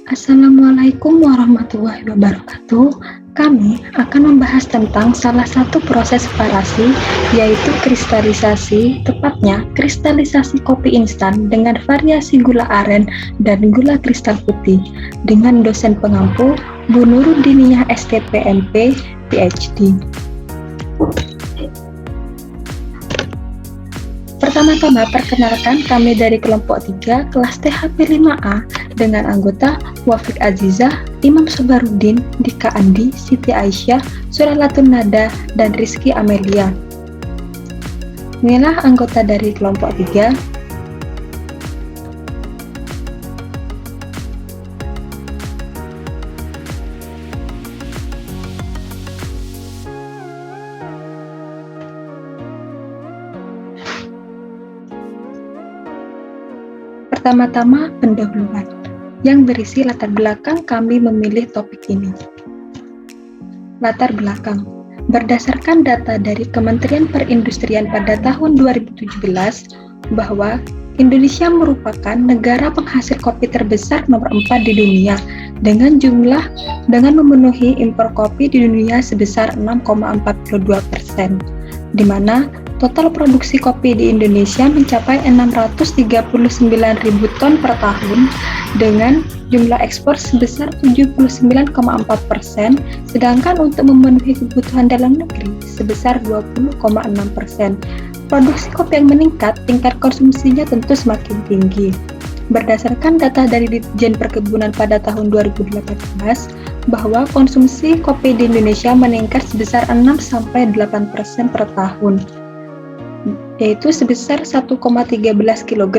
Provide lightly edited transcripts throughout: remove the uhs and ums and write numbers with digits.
Assalamualaikum warahmatullahi wabarakatuh. Kami akan membahas tentang salah satu proses separasi, yaitu kristalisasi, tepatnya kristalisasi kopi instan dengan variasi gula aren dan gula kristal putih, dengan dosen pengampu Bu Nuruddiniyah STPMP, PhD. Pertama-tama perkenalkan kami dari kelompok 3 kelas THP 5A dengan anggota Wafik Azizah, Imam Sobaruddin, Dika Andi, Siti Aisyah, Suralatun Nada, dan Rizky Amelia. Inilah anggota dari kelompok 3. Pertama-tama pendahuluan yang berisi latar belakang kami memilih topik ini. Latar belakang. Berdasarkan data dari Kementerian Perindustrian pada tahun 2017 bahwa Indonesia merupakan negara penghasil kopi terbesar nomor 4 di dunia dengan memenuhi impor kopi di dunia sebesar 6,42%, di mana total produksi kopi di Indonesia mencapai 639.000 ton per tahun dengan jumlah ekspor sebesar 79,4%, sedangkan untuk memenuhi kebutuhan dalam negeri sebesar 20,6%. Produksi kopi yang meningkat, tingkat konsumsinya tentu semakin tinggi. Berdasarkan data dari Ditjen Perkebunan pada tahun 2018, bahwa konsumsi kopi di Indonesia meningkat sebesar 6-8% per tahun, yaitu sebesar 1,13 kg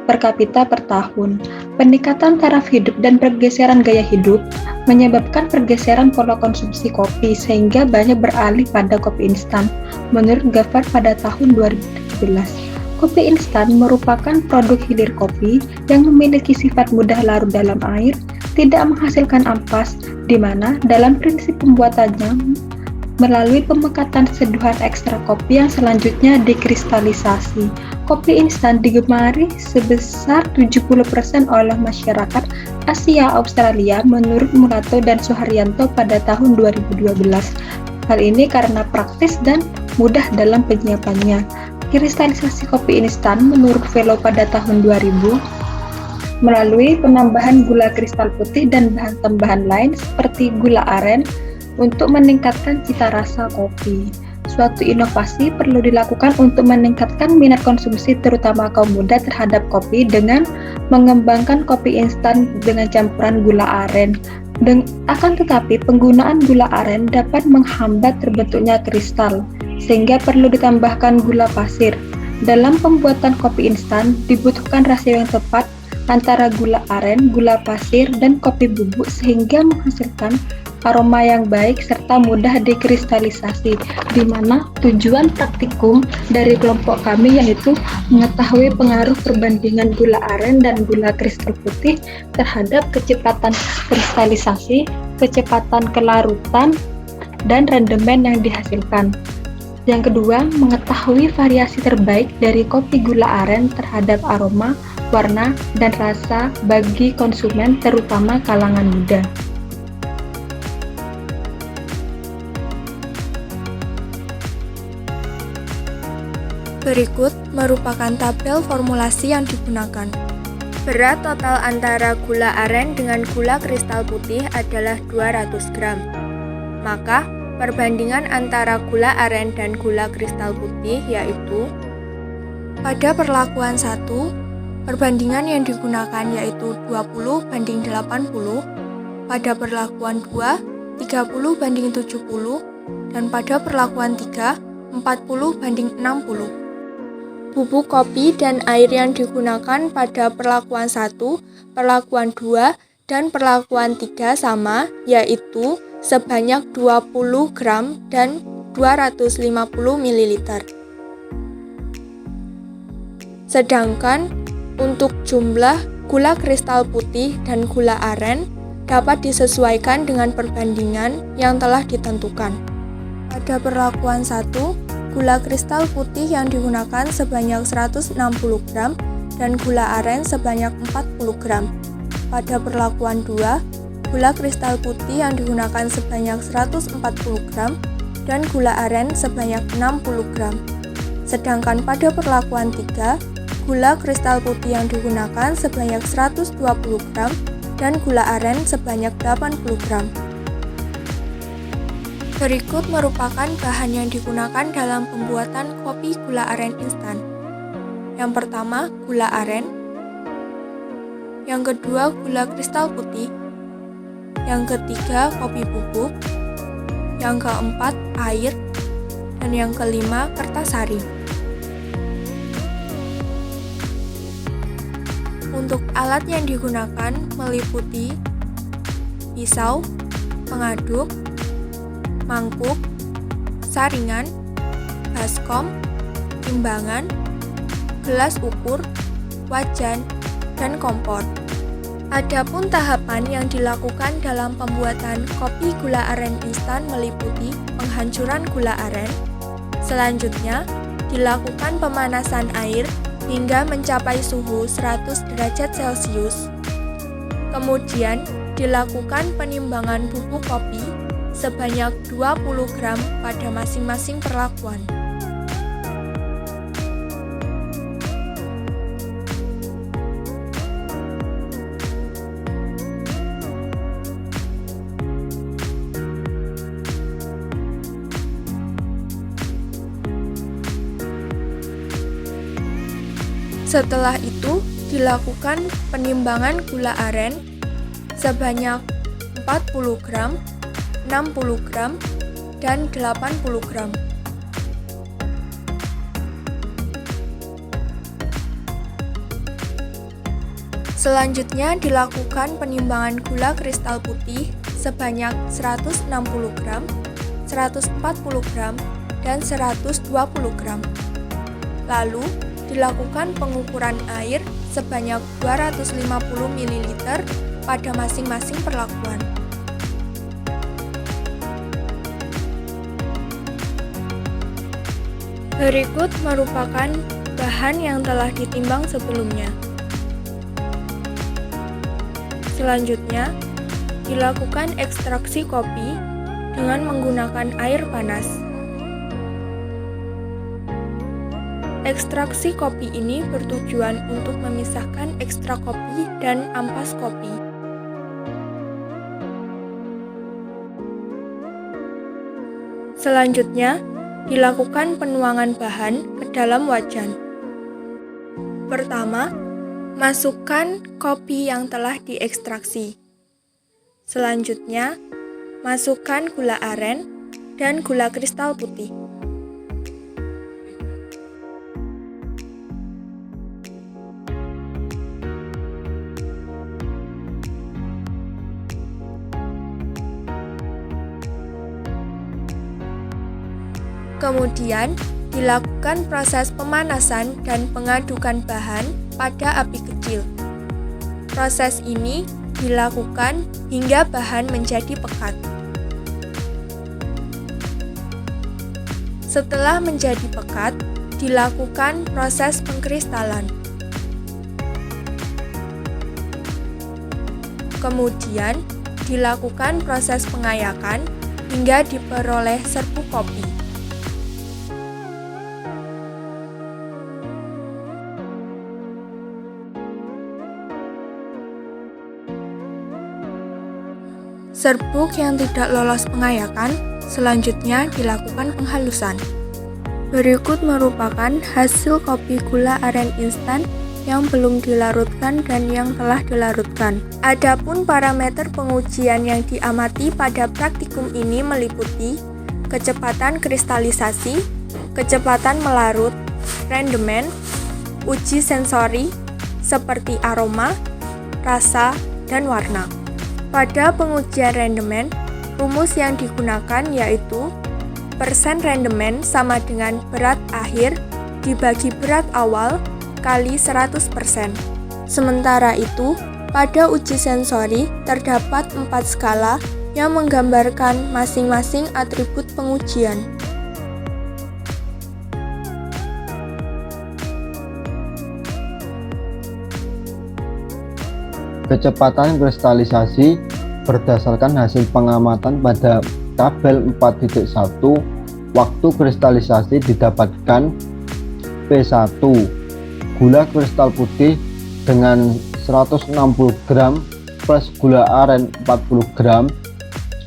per kapita per tahun. Peningkatan taraf hidup dan pergeseran gaya hidup menyebabkan pergeseran pola konsumsi kopi sehingga banyak beralih pada kopi instan. Menurut Gafar pada tahun 2017, kopi instan merupakan produk hilir kopi yang memiliki sifat mudah larut dalam air, tidak menghasilkan ampas, di mana dalam prinsip pembuatannya melalui pemekatan seduhan ekstra kopi yang selanjutnya dikristalisasi. Kopi instan digemari sebesar 70% oleh masyarakat Asia Australia menurut Murato dan Suharyanto pada tahun 2012. Hal ini karena praktis dan mudah dalam penyiapannya. Kristalisasi kopi instan menurut Velo pada tahun 2000 melalui penambahan gula kristal putih dan bahan tambahan lain seperti gula aren untuk meningkatkan cita rasa kopi. Suatu inovasi perlu dilakukan untuk meningkatkan minat konsumsi terutama kaum muda terhadap kopi dengan mengembangkan kopi instan dengan campuran gula aren. Akan tetapi penggunaan gula aren dapat menghambat terbentuknya kristal, sehingga perlu ditambahkan gula pasir. Dalam pembuatan kopi instan dibutuhkan rasio yang tepat antara gula aren, gula pasir, dan kopi bubuk sehingga menghasilkan aroma yang baik serta mudah dikristalisasi, di mana tujuan praktikum dari kelompok kami yaitu mengetahui pengaruh perbandingan gula aren dan gula kristal putih terhadap kecepatan kristalisasi, kecepatan kelarutan, dan rendemen yang dihasilkan. Yang kedua, mengetahui variasi terbaik dari kopi gula aren terhadap aroma, warna, dan rasa bagi konsumen terutama kalangan muda. Berikut merupakan tabel formulasi yang digunakan. Berat total antara gula aren dengan gula kristal putih adalah 200 gram. Maka, perbandingan antara gula aren dan gula kristal putih yaitu pada perlakuan 1, perbandingan yang digunakan yaitu 20:80, pada perlakuan 2, 30:70, dan pada perlakuan 3, 40:60. Bubuk kopi dan air yang digunakan pada perlakuan 1, perlakuan 2, dan perlakuan 3 sama, yaitu sebanyak 20 gram dan 250 ml. Sedangkan untuk jumlah gula kristal putih dan gula aren dapat disesuaikan dengan perbandingan yang telah ditentukan. Pada perlakuan 1, gula kristal putih yang digunakan sebanyak 160 gram dan gula aren sebanyak 40 gram. pada perlakuan 2, gula kristal putih yang digunakan sebanyak 140 gram dan gula aren sebanyak 60 gram. Sedangkan pada perlakuan 3, gula kristal putih yang digunakan sebanyak 120 gram dan gula aren sebanyak 80 gram. Berikut merupakan bahan yang digunakan dalam pembuatan kopi gula aren instan. Yang pertama, gula aren. Yang kedua, gula kristal putih. Yang ketiga, kopi bubuk. Yang keempat, air. Dan yang kelima, kertas sari. Untuk alat yang digunakan meliputi pisau, pengaduk, mangkuk, saringan, baskom, timbangan, gelas ukur, wajan, dan kompor. Adapun tahapan yang dilakukan dalam pembuatan kopi gula aren instan meliputi penghancuran gula aren. Selanjutnya, dilakukan pemanasan air hingga mencapai suhu 100 derajat Celcius. Kemudian, dilakukan penimbangan bubuk kopi sebanyak 20 gram pada masing-masing perlakuan. Setelah itu, dilakukan penimbangan gula aren sebanyak 40 gram, 60 gram, dan 80 gram. Selanjutnya dilakukan penimbangan gula kristal putih sebanyak 160 gram, 140 gram, dan 120 gram. Lalu, dilakukan pengukuran air sebanyak 250 ml pada masing-masing perlakuan. Berikut merupakan bahan yang telah ditimbang sebelumnya. Selanjutnya, dilakukan ekstraksi kopi dengan menggunakan air panas. Ekstraksi kopi ini bertujuan untuk memisahkan ekstrak kopi dan ampas kopi. Selanjutnya, dilakukan penuangan bahan ke dalam wajan. Pertama, masukkan kopi yang telah diekstraksi. Selanjutnya, masukkan gula aren dan gula kristal putih. Kemudian, dilakukan proses pemanasan dan pengadukan bahan pada api kecil. Proses ini dilakukan hingga bahan menjadi pekat. Setelah menjadi pekat, dilakukan proses pengkristalan. Kemudian, dilakukan proses pengayakan hingga diperoleh serbuk kopi. Serbuk yang tidak lolos pengayakan, selanjutnya dilakukan penghalusan. Berikut merupakan hasil kopi gula aren instan yang belum dilarutkan dan yang telah dilarutkan. Adapun parameter pengujian yang diamati pada praktikum ini meliputi kecepatan kristalisasi, kecepatan melarut, rendemen, uji sensori seperti aroma, rasa, dan warna. Pada pengujian rendemen, rumus yang digunakan yaitu persen rendemen sama dengan berat akhir dibagi berat awal kali 100%. Sementara itu, pada uji sensori terdapat 4 skala yang menggambarkan masing-masing atribut pengujian. Kecepatan kristalisasi berdasarkan hasil pengamatan pada tabel 4.1, waktu kristalisasi didapatkan P1 gula kristal putih dengan 160 gram plus gula aren 40 gram.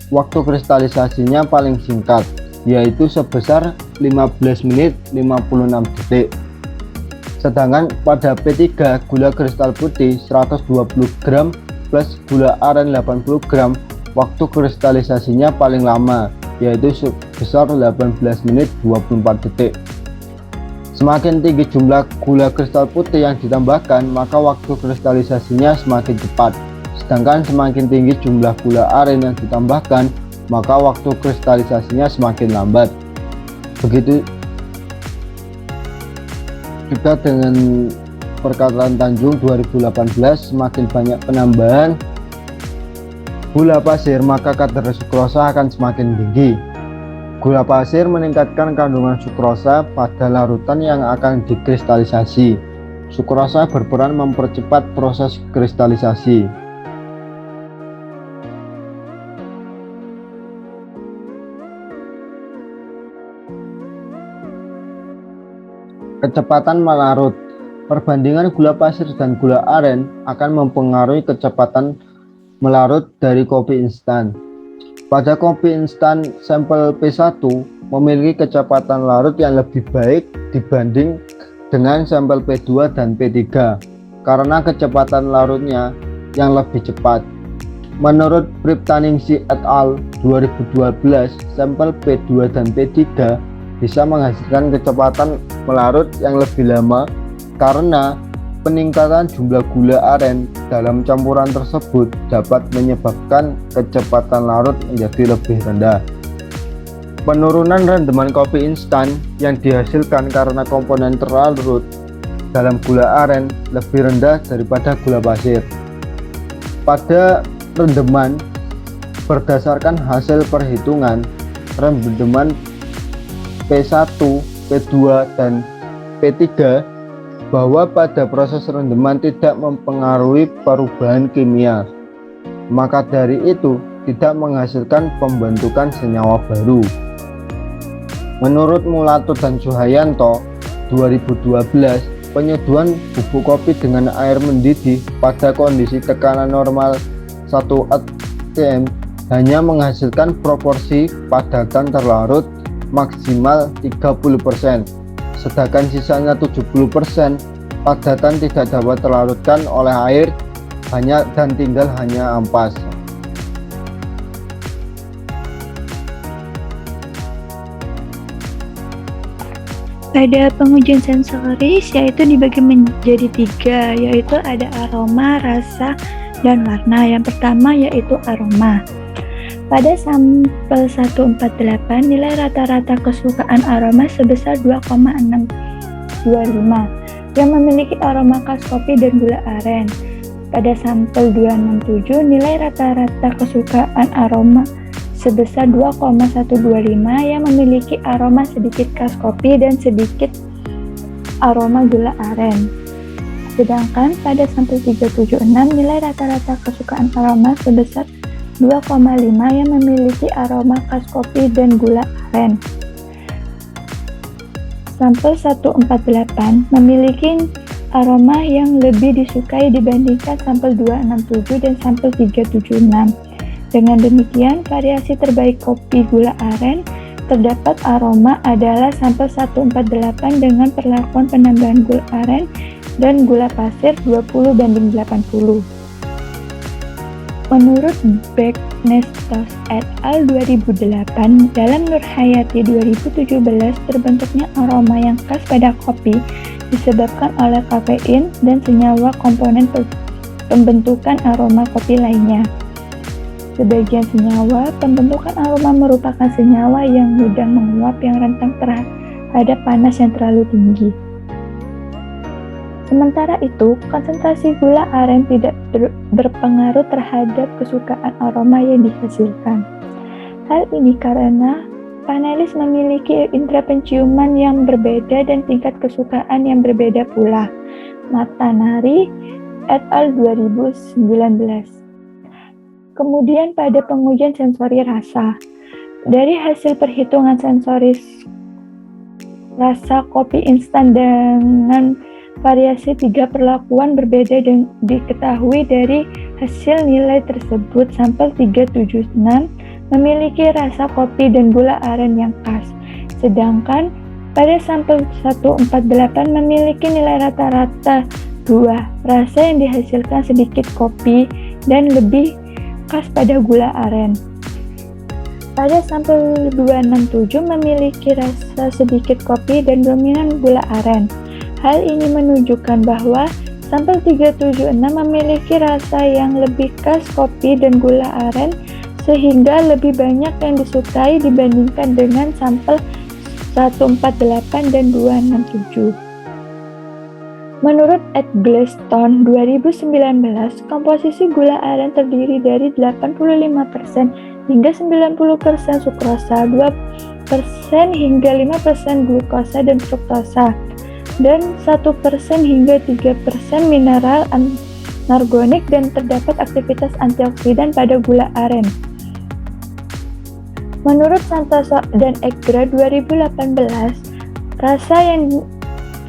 Waktu kristalisasinya paling singkat, yaitu sebesar 15 menit 56 detik. Sedangkan pada P3 gula kristal putih 120 gram plus gula aren 80 gram, waktu kristalisasinya paling lama, yaitu sebesar 18 menit 24 detik. Semakin tinggi jumlah gula kristal putih yang ditambahkan, maka waktu kristalisasinya semakin cepat. Sedangkan semakin tinggi jumlah gula aren yang ditambahkan, maka waktu kristalisasinya semakin lambat. Begitu juga dengan perkataan Tanjung 2018, semakin banyak penambahan gula pasir maka kadar sukrosa akan semakin tinggi. Gula pasir meningkatkan kandungan sukrosa pada larutan yang akan dikristalisasi. Sukrosa berperan mempercepat proses kristalisasi. Kecepatan melarut. Perbandingan gula pasir dan gula aren akan mempengaruhi kecepatan melarut dari kopi instan. Pada kopi instan sampel P1 memiliki kecepatan larut yang lebih baik dibanding dengan sampel P2 dan P3 karena kecepatan larutnya yang lebih cepat. Menurut Priptaningsih et al. 2012, sampel P2 dan P3 bisa menghasilkan kecepatan melarut yang lebih lama karena peningkatan jumlah gula aren dalam campuran tersebut dapat menyebabkan kecepatan larut menjadi lebih rendah. Penurunan rendeman kopi instan yang dihasilkan karena komponen terlarut dalam gula aren lebih rendah daripada gula pasir. Pada rendeman, berdasarkan hasil perhitungan, rendeman P1, P2, dan P3 bahwa pada proses rendeman tidak mempengaruhi perubahan kimia, maka dari itu tidak menghasilkan pembentukan senyawa baru. Menurut Mulato dan Suhayanto 2012, penyeduhan bubuk kopi dengan air mendidih pada kondisi tekanan normal 1 atm hanya menghasilkan proporsi padatan terlarut maksimal 30%, sedangkan sisanya 70% padatan tidak dapat terlarutkan oleh air dan tinggal hanya ampas. Pada pengujian sensoris, yaitu dibagi menjadi 3, yaitu ada aroma, rasa, dan warna. Yang pertama yaitu aroma. Pada sampel 148, nilai rata-rata kesukaan aroma sebesar 2,625 yang memiliki aroma khas kopi dan gula aren. Pada sampel 267, nilai rata-rata kesukaan aroma sebesar 2,125 yang memiliki aroma sedikit khas kopi dan sedikit aroma gula aren. Sedangkan pada sampel 376, nilai rata-rata kesukaan aroma sebesar 2,5 yang memiliki aroma khas kopi dan gula aren. Sampel 148 memiliki aroma yang lebih disukai dibandingkan sampel 267 dan sampel 376. Dengan demikian, variasi terbaik kopi gula aren terdapat aroma adalah sampel 148 dengan perlakuan penambahan gula aren dan gula pasir 20:80. Menurut Beknestos et al. 2008, dalam Nurhayati 2017, terbentuknya aroma yang khas pada kopi disebabkan oleh kafein dan senyawa komponen pembentukan aroma kopi lainnya. Sebagian senyawa pembentukan aroma merupakan senyawa yang mudah menguap yang rentan terhadap panas yang terlalu tinggi. Sementara itu, konsentrasi gula aren tidak berpengaruh terhadap kesukaan aroma yang dihasilkan. Hal ini karena panelis memiliki indera penciuman yang berbeda dan tingkat kesukaan yang berbeda pula. Mata nari et al. 2019. Kemudian pada pengujian sensori rasa, dari hasil perhitungan sensoris rasa kopi instan dengan variasi 3 perlakuan berbeda diketahui dari hasil nilai tersebut. Sampel 376 memiliki rasa kopi dan gula aren yang khas, sedangkan pada sampel 148 memiliki nilai rata-rata 2, rasa yang dihasilkan sedikit kopi dan lebih khas pada gula aren. Pada sampel 267 memiliki rasa sedikit kopi dan dominan gula aren. Hal ini menunjukkan bahwa sampel 376 memiliki rasa yang lebih khas kopi dan gula aren sehingga lebih banyak yang disukai dibandingkan dengan sampel 148 dan 267. Menurut Ed Glaston 2019, komposisi gula aren terdiri dari 85% hingga 90% sukrosa, 2% hingga 5% glukosa dan fruktosa, dan 1% hingga 3% mineral anorganik, dan terdapat aktivitas antioksidan pada gula aren. Menurut Santoso dan Egra 2018, rasa yang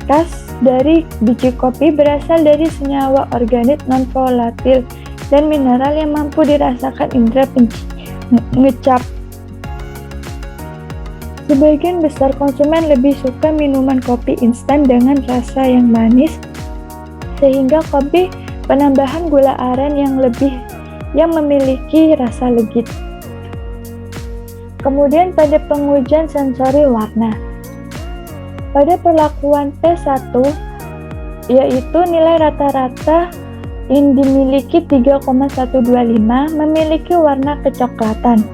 khas dari biji kopi berasal dari senyawa organik non-volatil dan mineral yang mampu dirasakan indera pengecap. Sebagian besar konsumen lebih suka minuman kopi instan dengan rasa yang manis, sehingga kopi penambahan gula aren yang memiliki rasa legit. Kemudian pada pengujian sensori warna, pada perlakuan P1, yaitu nilai rata-rata yang dimiliki 3,125 memiliki warna kecoklatan.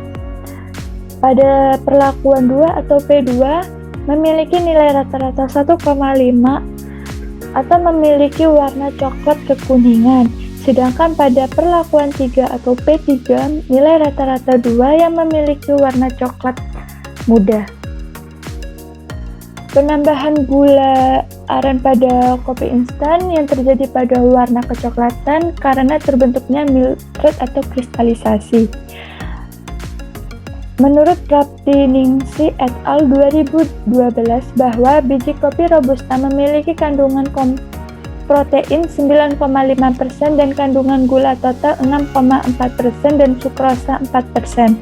Pada perlakuan 2 atau P2 memiliki nilai rata-rata 1,5 atau memiliki warna coklat kekuningan. Sedangkan pada perlakuan 3 atau P3 nilai rata-rata 2 yang memiliki warna coklat muda. Penambahan gula aren pada kopi instan yang terjadi pada warna kecoklatan karena terbentuknya milkret atau kristalisasi. Menurut Raptiningsi et al. 2012 bahwa biji kopi robusta memiliki kandungan protein 9,5% dan kandungan gula total 6,4% dan sukrosa 4%.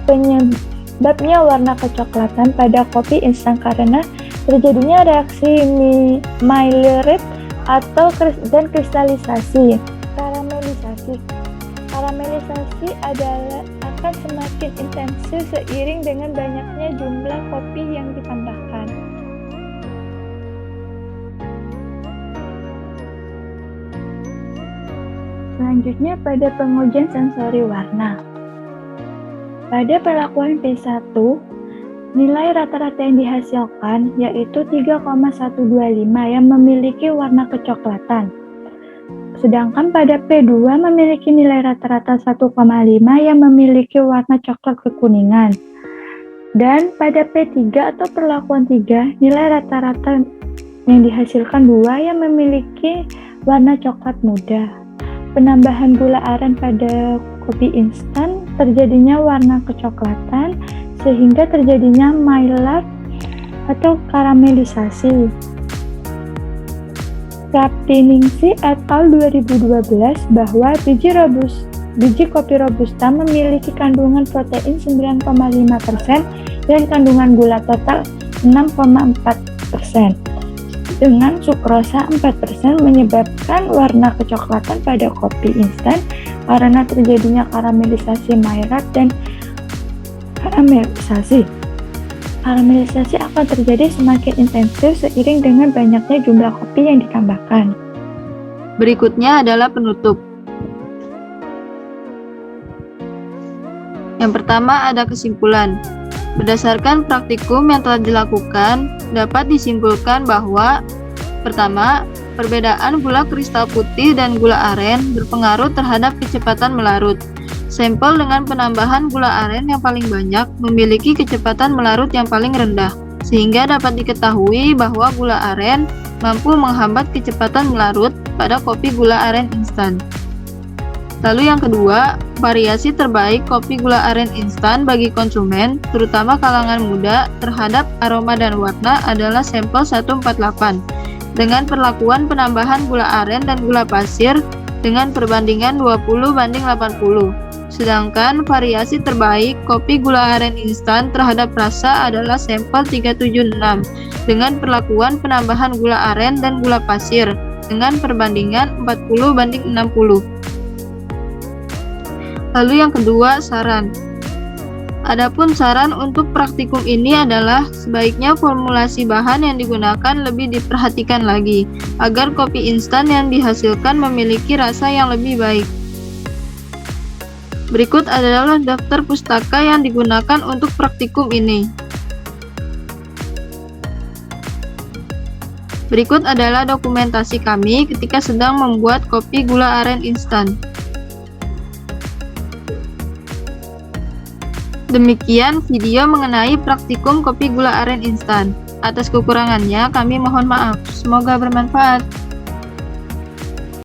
Penyebabnya warna kecoklatan pada kopi instan karena terjadinya reaksi Maillard dan kristalisasi. Karamelisasi akan semakin intensif seiring dengan banyaknya jumlah kopi yang ditambahkan. Selanjutnya pada pengujian sensori warna. Pada perlakuan P1, nilai rata-rata yang dihasilkan yaitu 3,125 yang memiliki warna kecoklatan. Sedangkan pada P2 memiliki nilai rata-rata 1,5 yang memiliki warna coklat kekuningan. Dan pada P3 atau perlakuan 3, nilai rata-rata yang dihasilkan 2 yang memiliki warna coklat muda. Penambahan gula aren pada kopi instan terjadinya warna kecoklatan sehingga terjadinya Maillard atau karamelisasi. Raptiningsi et al. 2012 bahwa biji kopi robusta memiliki kandungan protein 9,5% dan kandungan gula total 6,4%. Dengan sukrosa 4% menyebabkan warna kecoklatan pada kopi instan karena terjadinya karamelisasi Maillard dan karamelisasi. Karamelisasi akan terjadi semakin intensif seiring dengan banyaknya jumlah kopi yang ditambahkan. Berikutnya adalah penutup. Yang pertama ada kesimpulan. Berdasarkan praktikum yang telah dilakukan, dapat disimpulkan bahwa pertama, perbedaan gula kristal putih dan gula aren berpengaruh terhadap kecepatan melarut. Sampel dengan penambahan gula aren yang paling banyak memiliki kecepatan melarut yang paling rendah, sehingga dapat diketahui bahwa gula aren mampu menghambat kecepatan melarut pada kopi gula aren instan. Lalu yang kedua, variasi terbaik kopi gula aren instan bagi konsumen, terutama kalangan muda, terhadap aroma dan warna adalah sampel 148 dengan perlakuan penambahan gula aren dan gula pasir dengan perbandingan 20:80. Sedangkan variasi terbaik kopi gula aren instan terhadap rasa adalah sampel 376 dengan perlakuan penambahan gula aren dan gula pasir dengan perbandingan 40:60. Lalu yang kedua, saran. Adapun saran untuk praktikum ini adalah sebaiknya formulasi bahan yang digunakan lebih diperhatikan lagi agar kopi instan yang dihasilkan memiliki rasa yang lebih baik. Berikut adalah daftar pustaka yang digunakan untuk praktikum ini. Berikut adalah dokumentasi kami ketika sedang membuat kopi gula aren instan. Demikian video mengenai praktikum kopi gula aren instan. Atas kekurangannya kami mohon maaf. Semoga bermanfaat.